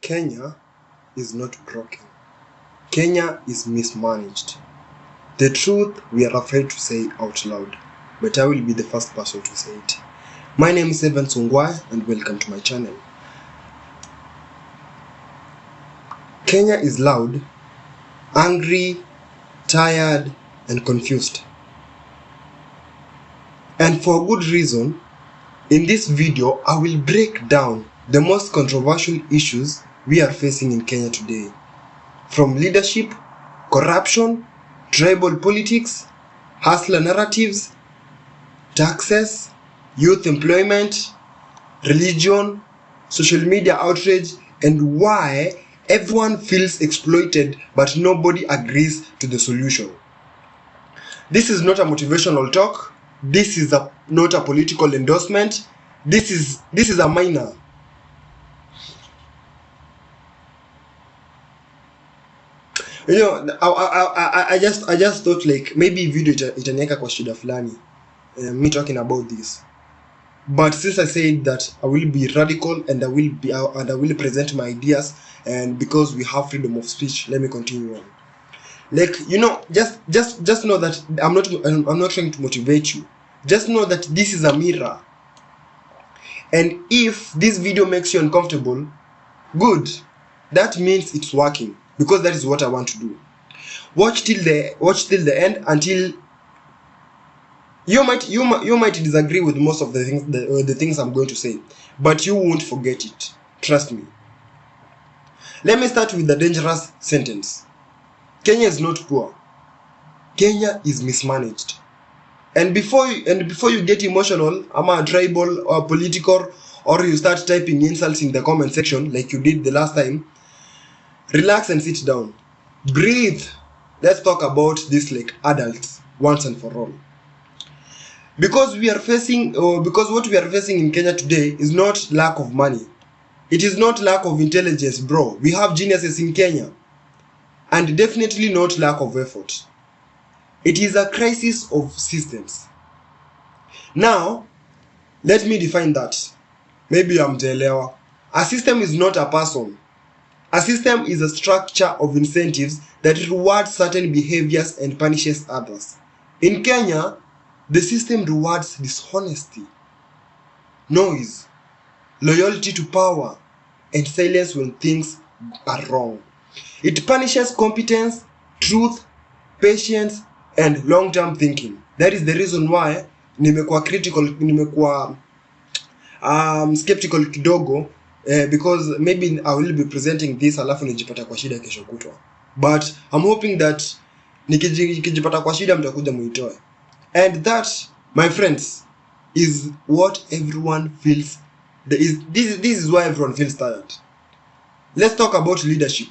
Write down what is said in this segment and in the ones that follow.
Kenya is not broken. Kenya is mismanaged. The truth we are afraid to say out loud, but I will be the first person to say it. My name is Evans Ongwae and welcome to my channel. Kenya is loud, angry, tired, and confused. And for good reason. In this video, I will break down the most controversial issues we are facing in Kenya today. From leadership, corruption, tribal politics, hustler narratives, taxes, youth employment, religion, social media outrage, and why everyone feels exploited but nobody agrees to the solution. This is not a motivational talk. This is not a political endorsement. This is a minor. You know, I just thought like maybe video itaniweka kwa shida fulani, me talking about this. But since I said that I will be radical and I will present my ideas, and because we have freedom of speech, let me continue on. Like, you know, just know that I'm not trying to motivate you. Just know that this is a mirror. And if this video makes you uncomfortable, good. That means it's working, because that is what I want to do. Watch till the end until you might disagree with most of the things I'm going to say, but you won't forget it. Trust me. Let me start with the dangerous sentence. Kenya is not poor. Kenya is mismanaged. And before you get emotional, tribal or political, or you start typing insults in the comment section like you did the last time, relax and sit down. Breathe. Let's talk about this like adults once and for all. Because what we are facing in Kenya today is not lack of money. It is not lack of intelligence, bro. We have geniuses in Kenya. And definitely not lack of effort. It is a crisis of systems. Now, let me define that. Maybe I'm telling. A system is not a person. A system is a structure of incentives that rewards certain behaviors and punishes others. In Kenya, the system rewards dishonesty, noise, loyalty to power, and silence when things are wrong. It punishes competence, truth, patience, and long-term thinking. That is the reason why nimekuwa skeptical kidogo, because maybe I will be presenting this alafu nijipata kwa shida kesho kutwa. But I'm hoping that nikijipata kwa shida mtakuja muitoe. And that, my friends, is what everyone feels. This is why everyone feels tired. Let's talk about leadership.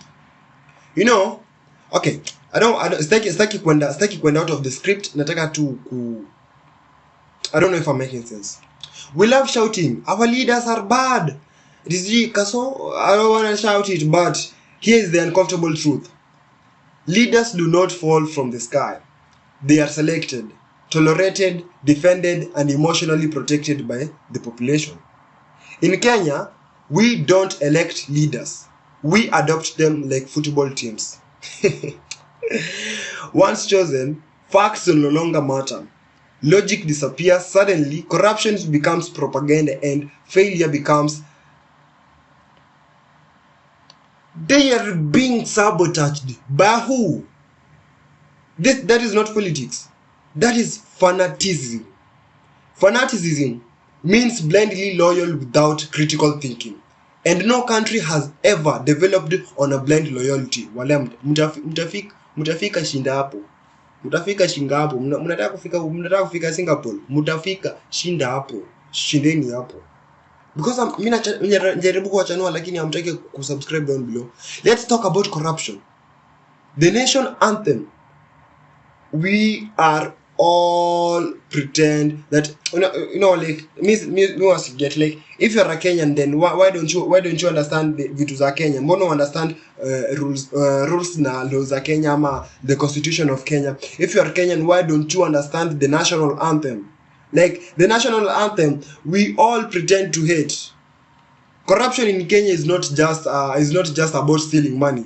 You know, okay, staki kwenda out of the script. Nataka tu I don't know if I'm making sense. We love shouting, our leaders are bad. I don't want to shout it, but here is the uncomfortable truth. Leaders do not fall from the sky. They are selected, tolerated, defended, and emotionally protected by the population. In Kenya, we don't elect leaders. We adopt them like football teams. Once chosen, facts no longer matter. Logic disappears suddenly, corruption becomes propaganda, and failure becomes... They are being sabotaged. By who? That is not politics. That is fanaticism. Fanaticism means blindly loyal without critical thinking. And no country has ever developed on a blind loyalty. Wala mutafika shinda hapo. Mutafika shinda hapo. Mnataka kufika Singapore. Mutafika shinda hapo. Shindeni hapo. Because mimi najaribu kuwachanua lakini hamtaki kusubscribe down below. Let's talk about corruption. The nation anthem. We are all pretend that you know like me was get like, if you're a Kenyan, then why don't you understand the vitu za Kenya? Mbona understand rules na laws za Kenya ama the constitution of Kenya? If you're Kenyan, why don't you understand the national anthem? Like the national anthem, we all pretend to hate. Corruption in Kenya is not just about stealing money.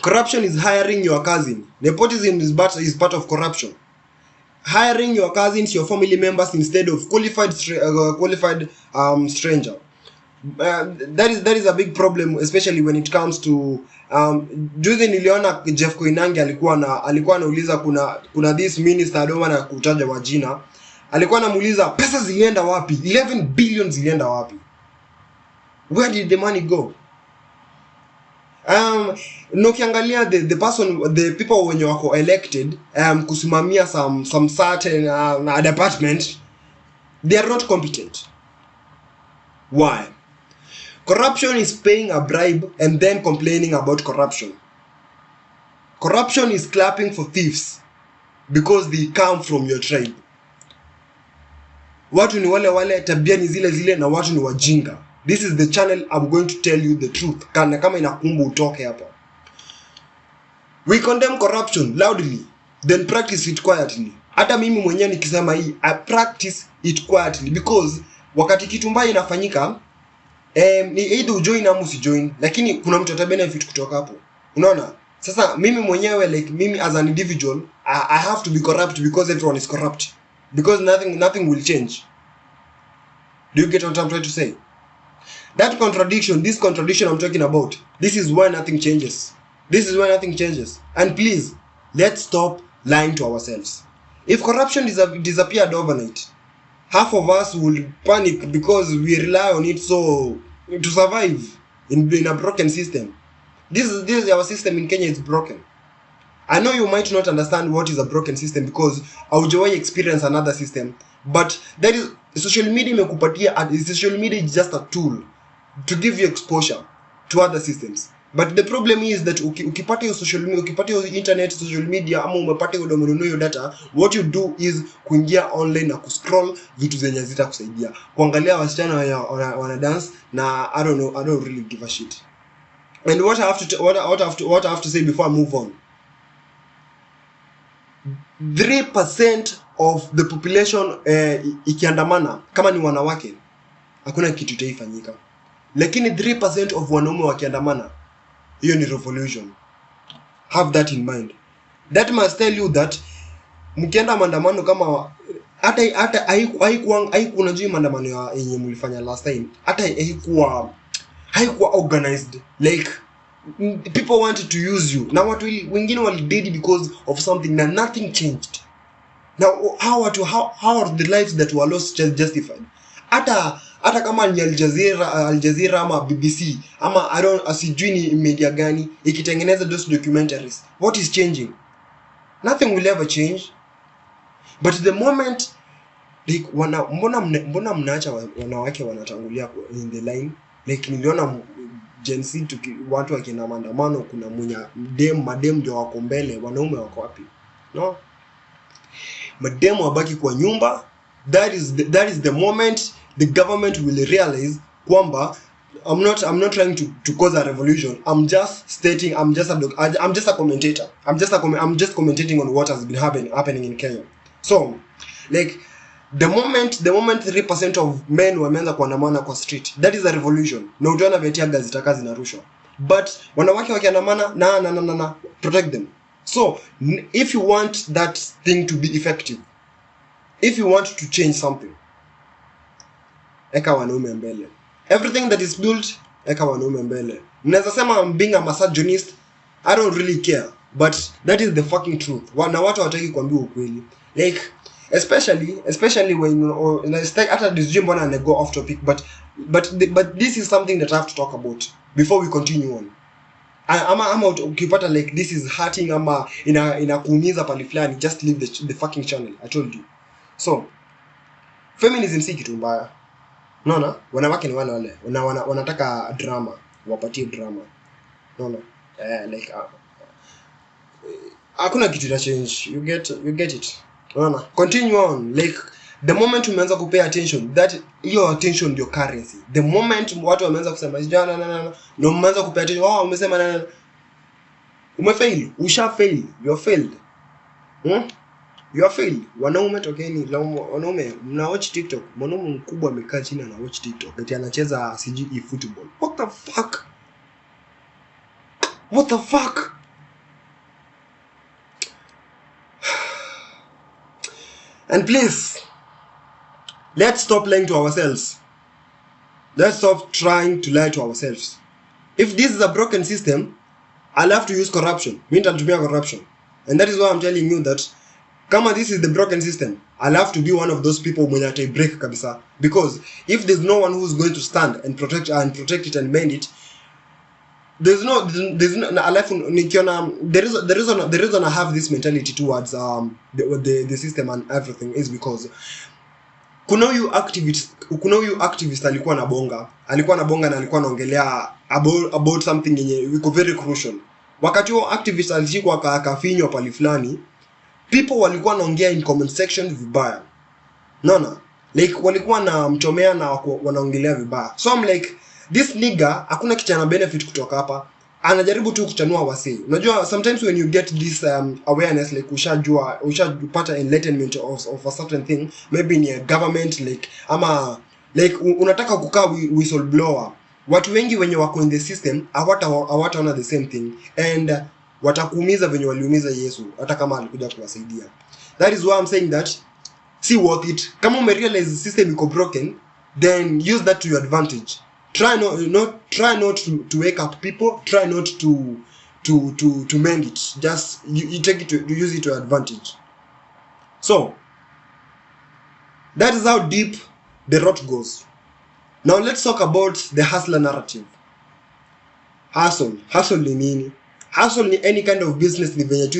Corruption is hiring your cousin. Nepotism is part of corruption. Hiring your cousins, your family members instead of qualified stranger. That is a big problem, especially when it comes to juzi niliona Jeff Koinange alikuwa anauliza kuna this minister, I don't want to kutaja wajina, alikuwa anamuuliza pesa zilienda wapi, 11 billion zilienda wapi, where did the money go? Ukiangalia the people wenye wako elected kusimamia some certain department, they are not competent. Why? Corruption is paying a bribe and then complaining about corruption. Corruption is clapping for thieves because they come from your tribe. Watu ni wale, tabia ni zile na watu ni wajinga. This is the channel I'm going to tell you the truth. Kama inakumbu utoke hapa. We condemn corruption loudly, then practice it quietly. Hata mimi mwenyewe nikisema hii, I practice it quietly because wakati kitu mbaya inafanyika, ni either ujoin ama usijoin, lakini kuna mtu ata benefit kutoka hapo. Unaona? Sasa mimi mwenyewe, like mimi as an individual, I have to be corrupt because everyone is corrupt. Because nothing will change. Do you get what I'm trying to say? This contradiction I'm talking about, this is why nothing changes. This is why nothing changes. And please, let's stop lying to ourselves. If corruption disappeared overnight, half of us will panic because we rely on it to survive in a broken system. This is our system in Kenya is broken. I know you might not understand what is a broken system because haujawahi experience another system, but that is social media imekupatia. Social media is just a tool to give you exposure to other systems. But the problem is that ukipata hiyo social media, ukipata hiyo internet, social media, ama umepata hiyo domenunua hiyo data, what you do is kuingia online na kuscroll vitu zenye zitakusaidia. Kuangalia wasichana wana dance na I don't really give a shit. And what I have to say before I move on. 3% of the population ikiandamana kama ni wanawake, hakuna kitu itaifanyika. Lakini 3% of wanaume wakiandamana, hiyo ni revolution. Have that in mind. That must tell you that mkienda maandamano kama hata haikuwa unajua maandamano yenye mlifanya last time, hata haikuwa organized. Like people wanted to use you. Now wengine walidedi because of something na nothing changed. Now how are the lives that were lost justified? Hata kama ni Al Jazeera ama BBC ama asijui ni media gani ikitengeneza those documentaries, what is changing? Nothing will ever change. But the moment like mbona mnaacha wanawake wanatangulia in the line? Like niliona Gen Z watu wakienda maandamano, kuna madem ndio wako mbele, wanaume wako wapi? No, madem wabaki kwa nyumba. That is the moment the government will realize kwamba I'm not trying to cause a revolution. I'm just stating, I'm just a commentator. I'm just commentating on what has been happening in Kenya. So like the moment 3% of men wameanza kuandamana kwa street, that is a revolution. Na utaona vetia gazeti kazi na rushwa. But wanawake wakiandamana na protect them. So if you want that thing to be effective, if you want to change something, eka wanaume mbele. Everything that is built, eka wanaume mbele. Mnaweza sema I'm being a misogynist, I don't really care, but that is the fucking truth. Na watu hawataki kuambia ukweli. Like especially when after this gym wanna go off topic, but this is something that I have to talk about before we continue on. Ama ukipata like this is hurting ama inakuumiza pali fulani, just leave the fucking channel. I told you. So feminism si kitu mbaya. Unaona? Wanawake ni wale wanataka drama, wapatie drama. Unaona? Like hakuna kitu ita change. You get it. Unaona? Continue on. Like the moment umeanza kupay attention, that your attention ndio currency. The moment watu wameanza kusema no umeanza kupay attention, umesema umefail, usha fail, you failed. You are failed. Wanaume tokeni, wanaume mna watch TikTok. Mwanaume mkubwa amekaa chini na watch TikTok. Eti anacheza CGE football. What the fuck? What the fuck? And please, let's stop lying to ourselves. Let's stop trying to lie to ourselves. If this is a broken system, I'll have to use corruption. Nitatumia corruption. And that is why I'm telling you that kama this is the broken system, I'll have to be one of those people mwenye atai break kabisa. Because if there's no one who's going to stand and protect it and mend it, there's no the reason I have this mentality towards the system and everything is because kuna huyu activist alikuwa na bonga na alikuwa anaongelea about something yenye iko very crucial. Wakati huo activist alishikwa akafinywa pali fulani, people walikuwa wanaongea in comment section vibaya. Naona like walikuwa na mchomea na wanaongelea vibaya. So I'm like, this nigga hakuna kitu ana benefit kutoka hapa. Anajaribu tu kuchanua wasi. Unajua sometimes when you get this awareness, like ushapata enlightenment of a certain thing, maybe in a government, like ama like unataka kukaa whistleblower. Watu wengi wenye wako in the system hawataona the same thing and watakuumiza venye waliumiza Yesu hata kama alikuja kuwasaidia. That is why I'm saying that see worth it. Kama umerealize the system iko broken, then use that to your advantage. Try not to wake up people. Try not to mend it. Just you take it to use it to your advantage. So that is how deep the rot goes. Now let's talk about the hustler narrative. Hustle ni nini? Hustle ni any kind of business ni venye tu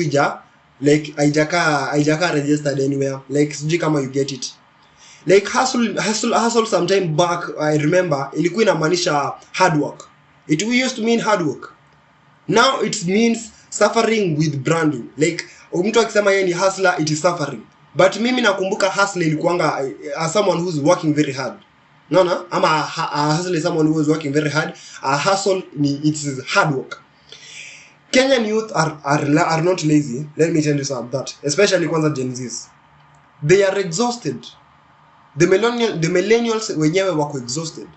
like haijaka registered anywhere. Like sijui kama you get it. Like hustle sometime back, I remember ilikuwa inamaanisha hard work. It used to mean hard work. Now it means suffering with branding. Like mtu akisema yeye ni hustler, it is suffering. But mimi nakumbuka hustler ilikuanga someone who's working very hard. No, ama a hustler is someone who is working very hard. A hustle it is hard work. Kenyan youth are not lazy. Let me tell you something that, especially kwanza Gen Zs. They are exhausted. The millennials wenyewe wako exhausted.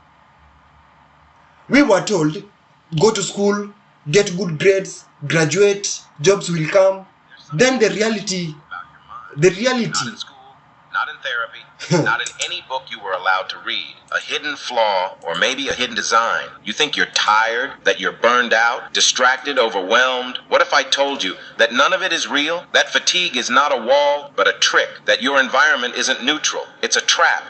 We were told, go to school, get good grades, graduate, jobs will come. Then the reality. Not in school, not in therapy, not in any book you were allowed to read. A hidden flaw or maybe a hidden design. You think you're tired, that you're burned out, distracted, overwhelmed. What if I told you that none of it is real? That fatigue is not a wall, but a trick. That your environment isn't neutral. It's a trap.